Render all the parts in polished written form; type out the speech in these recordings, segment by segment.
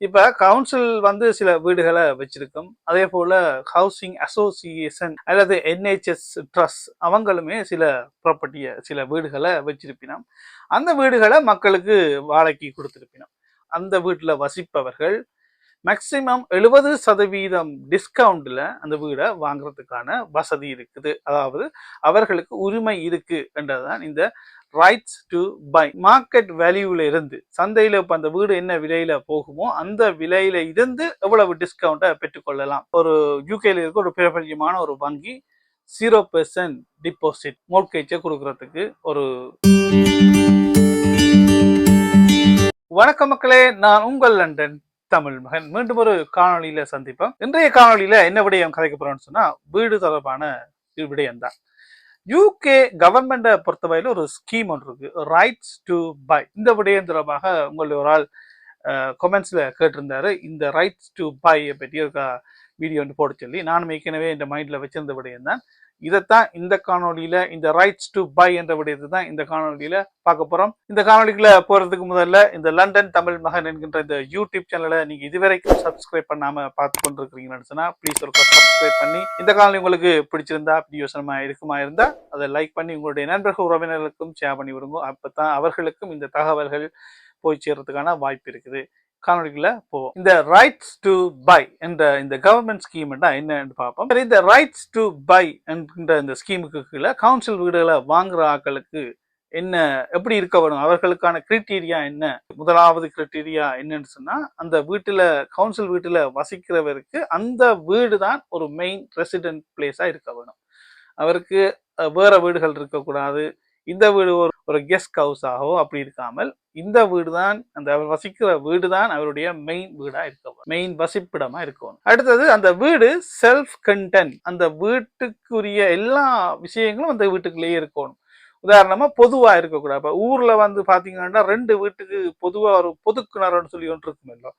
இப்ப கவுன்சில் சில வீடுகளை வச்சிருக்கும். அதே போல ஹவுசிங் அசோசியேஷன் அல்லது என்ஹெச்எஸ் ட்ரஸ்ட் அவங்களுமே சில ப்ராப்பர்ட்டிய சில வீடுகளை வச்சிருப்பினோம். அந்த வீடுகளை மக்களுக்கு வாடகைக்கு கொடுத்திருப்பினோம். அந்த வீட்டுல வசிப்பவர்கள் மேக்சிமம் 70% டிஸ்கவுண்ட்ல அந்த வீடை வாங்குறதுக்கான வசதி இருக்குது. அதாவது அவர்களுக்கு உரிமை இருக்கு என்றதான் இந்த ரைட்ஸ் டு பை. மார்க்கெட் வேல்யூல இருந்து சந்தையில இப்ப அந்த வீடு என்ன விலையில போகுமோ அந்த விலையில இருந்து எவ்வளவு டிஸ்கவுண்ட்டை பெற்றுக்கொள்ளலாம். ஒரு யூகேல இருக்க ஒரு பிரபல்யமான ஒரு வங்கி 0% டிபாசிட் மோர்கேஜை கொடுக்கறதுக்கு ஒரு. வணக்கம் மக்களே, நான் உங்கள் லண்டன் தமிழ் மகன். மீண்டும் ஒரு காணொலியில சந்திப்போம். இன்றைய காணொலியில என்ன விடயம் கதைக்க போறோம்னு சொன்னா வீடு தொடர்பான விடயம் தான். யூகே கவர்மெண்ட்டை பொறுத்தவரையில ஒரு ஸ்கீம் ஒன்று இருக்கு, ரைட்ஸ் டு பை. இந்த விடயம் தொடர்பாக உங்களுடைய ஒரு ஆள் கமெண்ட்ஸ்ல கேட்டிருந்தாரு. இந்த ரைட்ஸ் டு பை பற்றி ஒரு வீடியோ ஒன்று போட சொல்லி நானும் ஏற்கனவே இந்த மைண்ட்ல வச்சிருந்த விடயம் தான். இதைத்தான் இந்த காணொலியில, இந்த ரைட்ஸ் டு பை என்ற விடயத்தை தான் இந்த காணொலியில பார்க்க போறோம். இந்த காணொலிக்குள்ள போறதுக்கு முதல்ல இந்த லண்டன் தமிழ் மகன் என்கின்ற இந்த யூடியூப் சேனலை நீங்க இதுவரைக்கும் சப்ஸ்கிரைப் பண்ணாம பார்த்து கொண்டிருக்கிறீங்கன்னு சொன்னா ப்ளீஸ் ஒரு சப்ஸ்கிரைப் பண்ணி, இந்த காணொலி உங்களுக்கு பிடிச்சிருந்தா பிரியோசனமா இருக்குமா இருந்தா அதை லைக் பண்ணி உங்களுடைய நண்பர்கள் உறவினர்களுக்கும் ஷேர் பண்ணி விடுங்க. அப்பதான் அவர்களுக்கும் இந்த தகவல்கள் போய் சேர்றதுக்கான வாய்ப்பு இருக்குது. காணொலிக்குள்ள போவோம். இந்த ரைட்ஸ் டு பை என்ற இந்த கவர்மெண்ட் ஸ்கீம் என்னன்னு பார்ப்போம். இந்த ரைட்ஸ் டு பை என்கின்ற இந்த ஸ்கீமுக்கு கீழே கவுன்சில் வீடுகளை வாங்குற ஆட்களுக்கு என்ன எப்படி இருக்க வேணும், அவர்களுக்கான கிரைட்டீரியா என்ன. முதலாவது கிரைட்டீரியா என்னன்னு சொன்னா, அந்த வீட்டுல கவுன்சில் வீட்டுல வசிக்கிறவருக்கு அந்த வீடு தான் ஒரு மெயின் ரெசிடென்ட் பிளேஸா இருக்க வேணும். அவருக்கு வேற வீடுகள் இருக்கக்கூடாது. இந்த வீடு ஒரு கெஸ்ட் ஹவுஸாகவோ அப்படி இருக்காமல் இந்த வீடு தான், அந்த அவர் வசிக்கிற வீடு தான் அவருடைய மெயின் வீடா இருக்கணும், மெயின் வசிப்பிடமா இருக்கணும். அடுத்தது அந்த வீடு செல்ஃப் கண்டென்ட், அந்த வீட்டுக்குரிய எல்லா விஷயங்களும் அந்த வீட்டுக்குள்ளேயே இருக்கணும். உதாரணமா பொதுவா இருக்கக்கூடாது. இப்ப ஊர்ல பாத்தீங்கன்னா 2 வீட்டுக்கு பொதுவா ஒரு பொது கிணறுன்னு சொல்லி ஒன்று இருக்கும் இல்லை,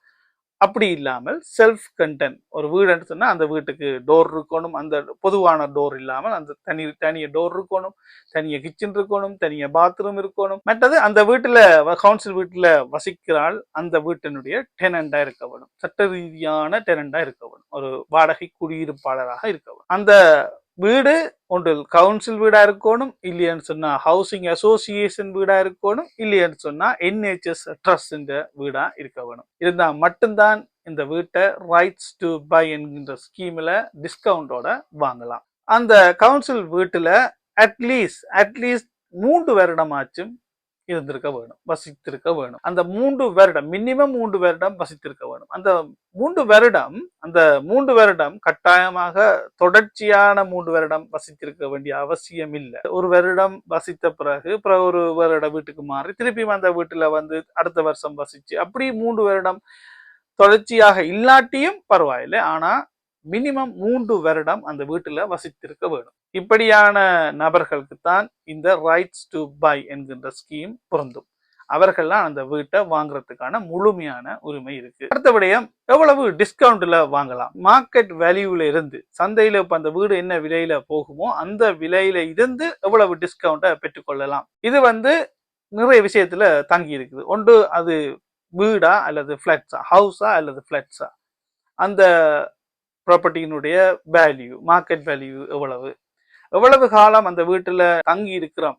அப்படி இல்லாமல் செல்ஃப் கண்டென்ட் ஒரு வீடுன்னு சொன்னா அந்த வீட்டுக்கு டோர் இருக்கணும். அந்த பொதுவான டோர் இல்லாமல் அந்த தனிய டோர் இருக்கணும், தனிய கிச்சன் இருக்கணும், தனிய பாத்ரூம் இருக்கணும். மற்றது அந்த வீட்டுல கவுன்சில் வீட்டுல வசிக்கிறாள் அந்த வீட்டினுடைய டெனண்டா இருக்க வேணும், சட்ட ரீதியான டெனண்டா இருக்க வேணும், ஒரு வாடகை குடியிருப்பாளராக இருக்க வேணும். அந்த வீடு ஒன்று கவுன்சில் வீடா இருக்கணும், இல்லையான்னு சொன்னா ஹவுசிங் அசோசியேஷன் வீடா இருக்கணும், இல்லையான்னு சொன்னா என்ஹெச்எஸ் ட்ரஸ்ட் வீடா இருக்க வேணும். இருந்தா மட்டும்தான் இந்த வீட்டை ரைட்ஸ் டு பை என்கின்ற ஸ்கீம்ல டிஸ்கவுண்டோட வாங்கலாம். அந்த கவுன்சில் வீட்டுல அட்லீஸ்ட் 3 வருடமாச்சும் இருந்திருக்க வேணும், வசித்திருக்க வேணும். அந்த 3 வருடம் மினிமம் 3 வருடம் வசித்திருக்க வேணும். அந்த 3 வருடம் கட்டாயமாக தொடர்ச்சியான 3 வருடம் வசித்திருக்க வேண்டிய அவசியம் இல்லை. ஒரு வருடம் வசித்த பிறகு ஒரு வருடம் வீட்டுக்கு மாறி திருப்பி அந்த வீட்டுல அடுத்த வருஷம் வசிச்சு அப்படி 3 வருடம் தொடர்ச்சியாக இல்லாட்டியும் பரவாயில்லை. ஆனா மினிமம் 3 வருடம் அந்த வீட்டுல வசித்திருக்க வேணும். இப்படியான நபர்களுக்கு தான் இந்த ரைட்ஸ் டு பை என்கின்ற ஸ்கீம் பொருந்தும். அவர்கள்லாம் அந்த வீட்டை வாங்குறதுக்கான முழுமையான உரிமை இருக்கு. அடுத்த விடயம், எவ்வளவு டிஸ்கவுண்ட்ல வாங்கலாம். மார்க்கெட் வேல்யூல இருந்து சந்தையில இப்ப அந்த வீடு என்ன விலையில போகுமோ அந்த விலையில இருந்து எவ்வளவு டிஸ்கவுண்ட்டை பெற்றுக்கொள்ளலாம். இது நிறைய விஷயத்துல தங்கி இருக்குது. ஒன்று, அது வீடா அல்லது பிளாட்ஸா, ஹவுஸா அல்லது பிளாட்ஸா, அந்த ப்ராப்பர்ட்டியினுடைய வேல்யூ, மார்க்கெட் வேல்யூ எவ்வளவு காலம் அந்த வீட்டுல தங்கி இருக்கிறோம்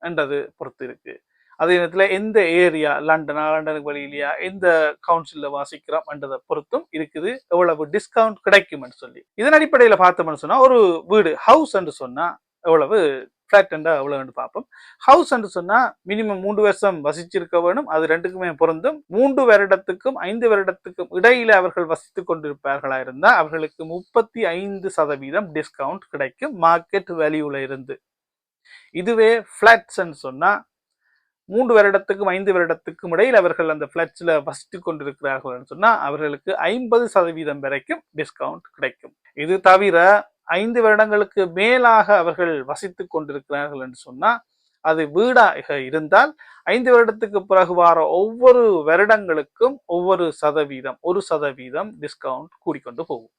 என்றது பொறுத்து இருக்கு. அதே நேரத்துல எந்த ஏரியா, லண்டனுக்கு வெளியிலையா, எந்த கவுன்சில்ல வாசிக்கிறோம் என்றதை பொறுத்தும் இருக்குது எவ்வளவு டிஸ்கவுண்ட் கிடைக்கும் சொல்லி. இதன் அடிப்படையில பார்த்தோம்னு சொன்னா ஒரு வீடு ஹவுஸ் என்று சொன்னா எவ்வளவு, பிளாட் எவ்வளவு பார்ப்போம். ஹவுஸ் என்று சொன்னா மினிமம் 3 வருஷம் வசிச்சிருக்க வேணும். அது ரெண்டுக்குமே பொருந்தும். 3 வருடத்துக்கும் 5 வருடத்துக்கும் இடையில அவர்கள் வசித்துக் கொண்டிருப்பார்களா இருந்தா அவர்களுக்கு 35% டிஸ்கவுண்ட் கிடைக்கும் மார்க்கெட் வேல்யூல இருந்து. இதுவே பிளாட்ஸ் சொன்னா 3 வருடத்துக்கும் 5 வருடத்துக்கும் இடையில் அவர்கள் அந்த பிளாட்ஸ்ல வசித்துக் கொண்டிருக்கிறார்கள் சொன்னா அவர்களுக்கு 50% வரைக்கும் டிஸ்கவுண்ட் கிடைக்கும். இது தவிர 5 வருடங்களுக்கு மேலாக அவர்கள் வசித்துக் கொண்டிருக்கிறார்கள் என்று சொன்னா அது வீடாக இருந்தால் 5 வருடத்துக்கு பிறகு வர ஒவ்வொரு வருடங்களுக்கும் ஒவ்வொரு சதவீதம் 1% டிஸ்கவுண்ட் கூடிக்கொண்டு போகும்.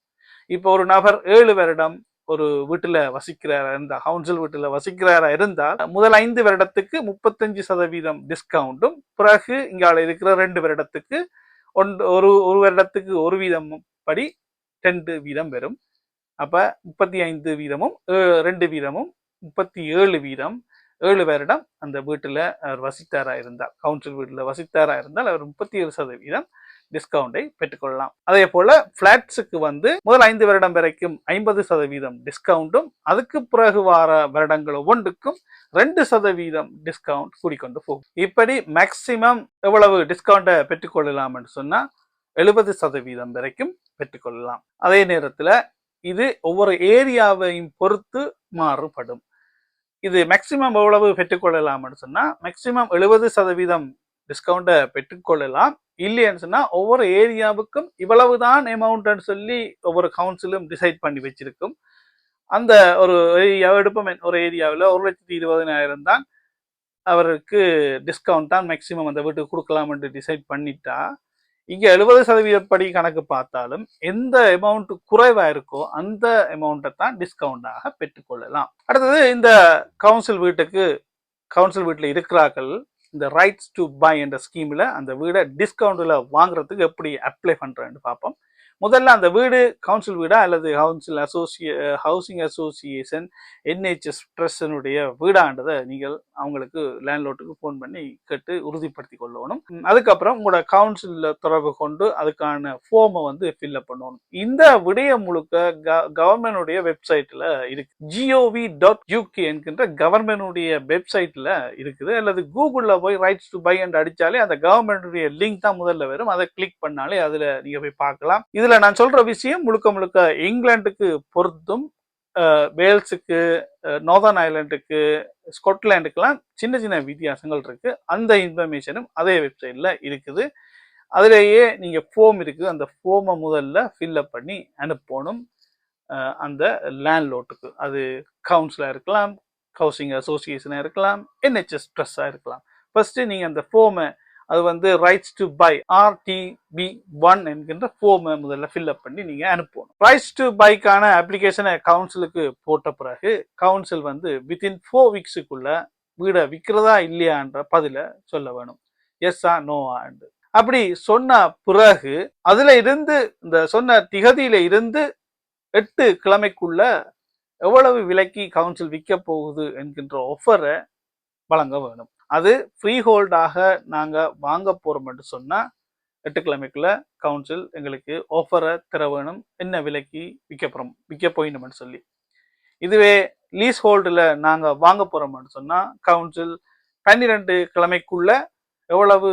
இப்போ ஒரு நபர் 7 வருடம் ஒரு வீட்டுல வசிக்கிறாரா இருந்தா, கவுன்சில் வீட்டுல வசிக்கிறாரா இருந்தால் முதல் 5 வருடத்துக்கு 35% டிஸ்கவுண்டும், பிறகு இங்கால இருக்கிற 2 வருடத்துக்கு ஒரு ஒரு வருடத்துக்கு ஒரு வீதம் படி 2 வீதம் வரும். அப்ப 35 வீதமும் 2 வீதமும் 37 வீதம் 7 வருடம் அந்த வீட்டுல அவர் வசித்தாரா இருந்தால், கவுன்சில் வீட்டுல வசித்தாரா இருந்தால் அவர் 37% டிஸ்கவுண்டை பெற்றுக்கொள்ளலாம். அதே போல பிளாட்ஸுக்கு முதல் 5 வருடம் வரைக்கும் 50% டிஸ்கவுண்டும், அதுக்கு பிறகு வார வருடங்கள் ஒவ்வொன்றுக்கும் 2% டிஸ்கவுண்ட் கூடிக்கொண்டு போகும். இப்படி மேக்சிமம் எவ்வளவு டிஸ்கவுண்டை பெற்றுக்கொள்ளலாம் என்று சொன்னா 70% வரைக்கும் பெற்றுக்கொள்ளலாம். அதே நேரத்துல இது ஒவ்வொரு ஏரியாவையும் பொறுத்து மாறுபடும். இது மேக்சிமம் எவ்வளவு பெற்றுக்கொள்ளலாம் சொன்னா மேக்சிமம் 70% டிஸ்கவுண்ட பெற்றுக்கொள்ளலாம். இல்லைன்னு சொன்னா ஒவ்வொரு ஏரியாவுக்கும் இவ்வளவுதான் அமௌண்ட் சொல்லி ஒவ்வொரு கவுன்சிலும் டிசைட் பண்ணி வச்சிருக்கும். அந்த ஒரு ஏரியாவை எடுப்போம், ஒரு ஏரியாவில் 1,20,000 தான் அவருக்கு டிஸ்கவுண்ட் தான் மேக்சிமம் அந்த வீட்டுக்கு கொடுக்கலாம் என்று டிசைட் பண்ணிட்டா, இங்க 70% படி கணக்கு பார்த்தாலும் எந்த அமௌண்ட் குறைவா இருக்கோ அந்த அமௌண்ட்டை தான் டிஸ்கவுண்டாக பெற்றுக்கொள்ளலாம். அடுத்தது இந்த கவுன்சில் வீட்டில் இருக்கிறார்கள் இந்த ரைட்ஸ் டு பை என்ற ஸ்கீம்ல அந்த வீடை டிஸ்கவுண்ட்ல வாங்குறதுக்கு எப்படி அப்ளை பண்றேன்னு பார்ப்போம். முதல்ல அந்த வீடு கவுன்சில் வீடா அல்லது ஹவுசிங் அசோசியேஷன் NHS ட்ரஸ்டினுடைய வீடான்றதை நீங்கள் அவங்களுக்கு லேண்ட்லோட்டுக்கு ஃபோன் பண்ணி கேட்டு உறுதிப்படுத்தி கொள்ளணும். அதுக்கப்புறம் உங்களோட கவுன்சிலில் தொடர்பு கொண்டு அதுக்கான ஃபார்மை ஃபில்அப் பண்ணணும். இந்த விடயம் முழுக்க கவர்மெண்டுடைய வெப்சைட்ல இருக்கு. gov.uk என்கின்ற கவர்மெண்டுடைய வெப்சைட்ல இருக்குது. அல்லது கூகுள்ல போய் ரைட்ஸ் டு பை என்று அடிச்சாலே அந்த கவர்மெண்டுடைய லிங்க் தான் முதல்ல வரும். அதை கிளிக் பண்ணாலே அதுல நீங்க போய் பார்க்கலாம். இதுல நான் சொல்ற விஷயம் முழுக்க முழுக்க இங்கிலாந்துக்கு பொருத்தும், வேல்ஸுக்கு, நார்தர்ன் ஐலாண்டுக்கு, ஸ்காட்லாண்டுக்கெல்லாம் சின்ன சின்ன வித்தியாசங்கள் இருக்கு. அந்த இன்ஃபர்மேஷனும் அதே வெப்சைட்ல இருக்குது. அதுலேயே நீங்க ஃபார்ம் இருக்குது, அந்த ஃபார்மை முதல்ல ஃபில்அப் பண்ணி அனுப்பணும் அந்த லேண்ட்லோட்டுக்கு. அது கவுன்சிலா இருக்கலாம், ஹவுசிங் அசோசியேஷனா இருக்கலாம், NHS ட்ரஸ்டா இருக்கலாம். ஃபர்ஸ்ட் நீங்க அந்த ஃபார்மை அது ரைட்ஸ் டு பை RTB1 என்கின்ற ஃபார்மை முதல்ல ஃபில்அப் பண்ணி நீங்க அனுப்பணும். ரைட்ஸ் டு பைக்கான அப்ளிகேஷனை கவுன்சிலுக்கு போட்ட பிறகு கவுன்சில் வித்தின் 4 வீக்ஸுக்குள்ள வீடை விற்கிறதா இல்லையான்ற பதில சொல்ல வேணும், எஸ்ஸா நோவா. அப்படி சொன்ன பிறகு அதுல இருந்து இந்த சொன்ன திகதியில இருந்து 8 கிழமைக்குள்ள எவ்வளவு விலைக்கு கவுன்சில் விற்க போகுது என்கின்ற ஆஃபரை வழங்க வேணும். அது ஃப்ரீ ஹோல்டாக நாங்க வாங்க போறோம் என்று சொன்னா 8 கிழமைக்குள்ள கவுன்சில் எங்களுக்கு ஆஃபரை தர வேணும், என்ன விலைக்கு விற்க போயிடணும்னு சொல்லி. இதுவே லீஸ் ஹோல்டுல நாங்க வாங்க போறோம் சொன்னா கவுன்சில் 12 கிழமைக்குள்ள எவ்வளவு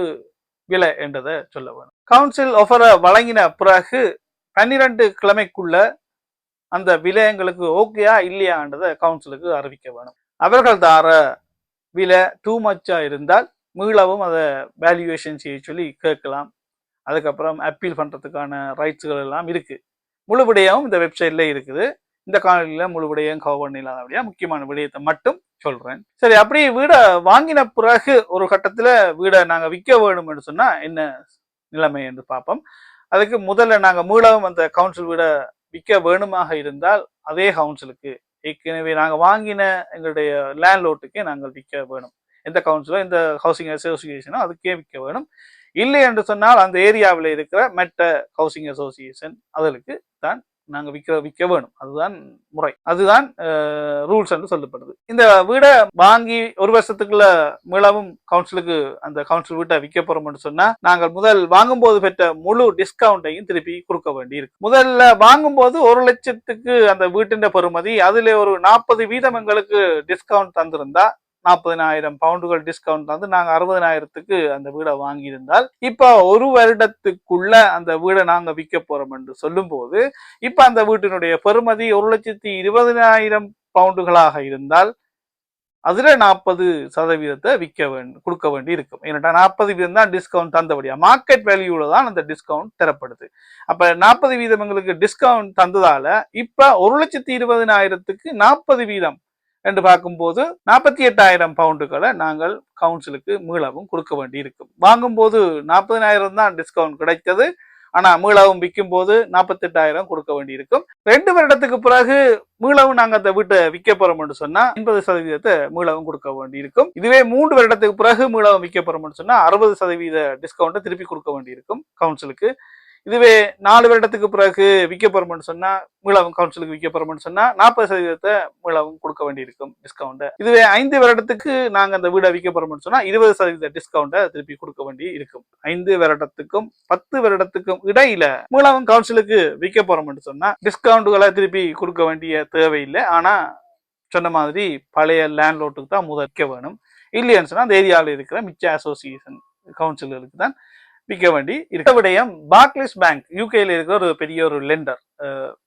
விலை என்றதை சொல்ல வேணும். கவுன்சில் ஆஃபரை வழங்கின பிறகு 12 கிழமைக்குள்ள அந்த விலை எங்களுக்கு ஓகேயா இல்லையான்றதை கவுன்சிலுக்கு அறிவிக்க வேணும். அவர்கள் தார விலை டூ மச்சா இருந்தால் மீளவும் அதை வேல்யூவேஷன் செய்ய சொல்லி கேட்கலாம். அதுக்கப்புறம் அப்பீல் பண்றதுக்கான ரைட்ஸ்கள் எல்லாம் இருக்கு. முழு விடயம் இந்த வெப்சைட்ல இருக்குது. இந்த காணொலியில முழு விடயம் கவர் பண்ணலாதபடியா முக்கியமான விடயத்தை மட்டும் சொல்றேன். சரி, அப்படி வீடை வாங்கின பிறகு ஒரு கட்டத்துல வீடை நாங்க விற்க வேணும்னு சொன்னா என்ன நிலைமை என்று பார்ப்போம். அதுக்கு முதல்ல நாங்க மீளவும் அந்த கவுன்சில் வீடை விற்க வேணுமாக இருந்தால் அதே கவுன்சிலுக்கு ஏற்கனவே நாங்கள் வாங்கின எங்களுடைய லேண்ட்லோட்டுக்கே நாங்கள் விற்க வேணும். எந்த கவுன்சிலோ எந்த ஹவுசிங் அசோசியேஷனோ அதுக்கே விற்க வேணும். இல்லை என்று சொன்னால் அந்த ஏரியாவில் இருக்கிற மற்ற ஹவுசிங் அசோசியேஷன் அதற்கு தான் நாங்கள் விற்க வேணும். அதுதான் முறை, அதுதான் ரூல்ஸ் என்று சொல்லப்படுது. இந்த வீடை வாங்கி ஒரு வருஷத்துக்குள்ள மீளவும் கவுன்சிலுக்கு அந்த கவுன்சில் வீட்டை விற்க போறோம்னு சொன்னா நாங்கள் முதல் வாங்கும்போது பெற்ற முழு டிஸ்கவுண்டையும் திருப்பி கொடுக்க வேண்டி இருக்கு. முதல்ல வாங்கும்போது 1 லட்சத்துக்கு அந்த வீட்டின் பெறுமதி, அதுல ஒரு 40% எங்களுக்கு டிஸ்கவுண்ட் தந்திருந்தா 40,000 பவுண்டுகள் டிஸ்கவுண்ட் வந்து நாங்க 60,000க்கு அந்த வீடை வாங்கியிருந்தால் இப்ப ஒரு வருடத்துக்குள்ள அந்த வீடை நாங்க விற்க போறோம் என்று சொல்லும் போது இப்ப அந்த வீட்டினுடைய பெறுமதி 1,20,000 பவுண்டுகளாக இருந்தால் அதுல 40% கொடுக்க வேண்டி இருக்கும். ஏன்னா 40% தான் டிஸ்கவுண்ட் தந்தபடியா மார்க்கெட் வேல்யூல தான் அந்த டிஸ்கவுண்ட் தரப்படுது. அப்ப 40% எங்களுக்கு டிஸ்கவுண்ட் தந்ததால இப்ப 1,20,000க்கு 40% என்று பார்க்கும்போது 48,000 பவுண்டுகளை நாங்கள் கவுன்சிலுக்கு மீளவும் கொடுக்க வேண்டி இருக்கும். வாங்கும்போது 40,000 தான் டிஸ்கவுண்ட் கிடைத்தது. ஆனா மீளவும் விற்கும் போது 48,000 கொடுக்க வேண்டி இருக்கும். 2 வருடத்துக்கு பிறகு மீளவும் நாங்க அந்த வீட்டை விற்க போறோம்னு சொன்னா 80% மீளவும் கொடுக்க வேண்டி இருக்கும். இதுவே 3 வருடத்துக்கு பிறகு மீளவும் விற்க போறோம்னு சொன்னா 60% டிஸ்கவுண்ட் திருப்பி கொடுக்க வேண்டி இருக்கும் கவுன்சிலுக்கு. இதுவே 4 வருடத்துக்கு பிறகு விற்க போறோம்னு சொன்னா மீளவும் கவுன்சிலுக்கு விற்க போறோம்னு சொன்னா 40% மீளவும் கொடுக்க வேண்டி இருக்கும் டிஸ்கவுண்ட். இதுவே 5 வருடத்துக்கு நாங்க அந்த வீடை விற்க போறோம்னு சொன்னா 20% டிஸ்கவுண்ட திருப்பி கொடுக்க வேண்டி இருக்கும். 5 வருடத்துக்கும் 10 வருடத்துக்கும் இடையில மீளவும் கவுன்சிலுக்கு விற்க போறோம்னு சொன்னா டிஸ்கவுண்ட்களை திருப்பி கொடுக்க வேண்டிய தேவையில்லை. ஆனா சொன்ன மாதிரி பழைய லேண்ட்லோட்டுக்கு தான் முதற்க வேணும். இல்லைன்னு சொன்னா அந்த ஏரியாவில் இருக்கிற மிச்ச அசோசியேஷன் கவுன்சிலுக்கு தான் விற்க வேண்டி இருக்க விடயம். பார்க்லேஸ் பேங்க் யூகேல இருக்கிற ஒரு பெரிய ஒரு லெண்டர்,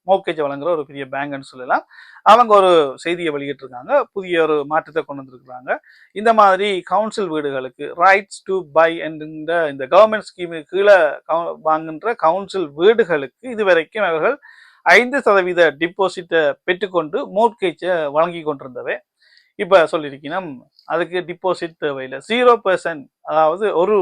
மோர்கேஜ் வழங்குற ஒரு பெரிய பேங்க்னு சொல்லலாம். அவங்க ஒரு செய்தியை வெளியிட்டிருக்காங்க, புதிய ஒரு மாற்றத்தை கொண்டு வந்திருக்கிறாங்க. இந்த மாதிரி கவுன்சில் வீடுகளுக்கு ரைட்ஸ் டு பை என்கின்ற இந்த கவர்மெண்ட் ஸ்கீமுக்கு கீழே வாங்குகின்ற கவுன்சில் வீடுகளுக்கு இதுவரைக்கும் அவர்கள் 5% டிபாசிட்டை பெற்றுக்கொண்டு மோர்கேஜை வழங்கி கொண்டிருந்தவை. இப்ப சொல்லியிருக்கணும் அதுக்கு டிபாசிட் தேவையில்லை, 0%, அதாவது ஒரு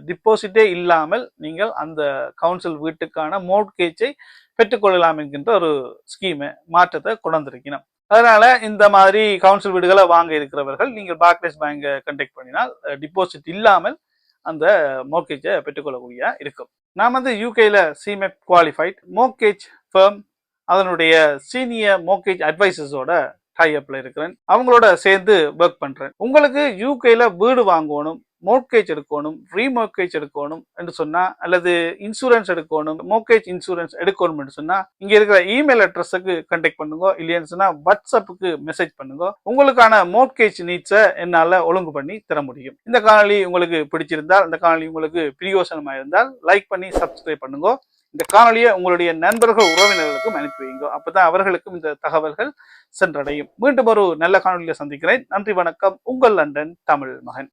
டிபாசிட்டே இல்லாமல் நீங்கள் அந்த கவுன்சில் வீட்டுக்கான மோர்கேஜை பெற்றுக்கொள்ளலாம் என்கின்ற ஒரு ஸ்கீமை மாற்றத்தை கொண்டு வந்திருக்கணும். அதனால இந்த மாதிரி கவுன்சில் வீடுகளை வாங்க இருக்கிறவர்கள் நீங்கள் பார்க்லேஸ் பேங்கை கண்டெக்ட் பண்ணினால் டிபாசிட் இல்லாமல் அந்த மோர்கேஜை பெற்றுக்கொள்ளக்கூடிய இருக்கும். நான் வந்து யூகேல சிமெப் குவாலிஃபைட் மோர்கேஜ் ஃபர்ம் அதனுடைய சீனியர் மோர்கேஜ் அட்வைசர்ஸோட டைப்ல இருக்கிறேன். அவங்களோட சேர்ந்து ஒர்க் பண்றேன். உங்களுக்கு யூகேல வீடு வாங்கணும், மோர்கேஜ் எடுக்கணும், ரீமோர்கேஜ் எடுக்கணும் என்று சொன்னா, அல்லது இன்சூரன்ஸ் எடுக்கணும், மோர்கேஜ் இன்சூரன்ஸ் எடுக்கணும் சொன்னா இங்க இருக்கிற இமெயில் அட்ரஸுக்கு கண்டெக்ட் பண்ணுங்க. இல்லைன்னு சொன்னா வாட்ஸ்அப்புக்கு மெசேஜ் பண்ணுங்க. உங்களுக்கான மோர்கேஜ் நீட்ஸை என்னால ஒழுங்கு பண்ணி தர முடியும். இந்த காணொலி உங்களுக்கு பிடிச்சிருந்தால், இந்த காணொலி உங்களுக்கு பிரயோசனமா இருந்தால் லைக் பண்ணி சப்ஸ்கிரைப் பண்ணுங்க. இந்த காணொலியை உங்களுடைய நண்பர்கள் உறவினர்களுக்கும் அனுப்பி வைங்க. அப்பதான் அவர்களுக்கும் இந்த தகவல்கள் சென்றடையும். மீண்டும் ஒரு நல்ல காணொலியை சந்திக்கிறேன். நன்றி, வணக்கம். உங்கள் லண்டன் தமிழ் மகன்.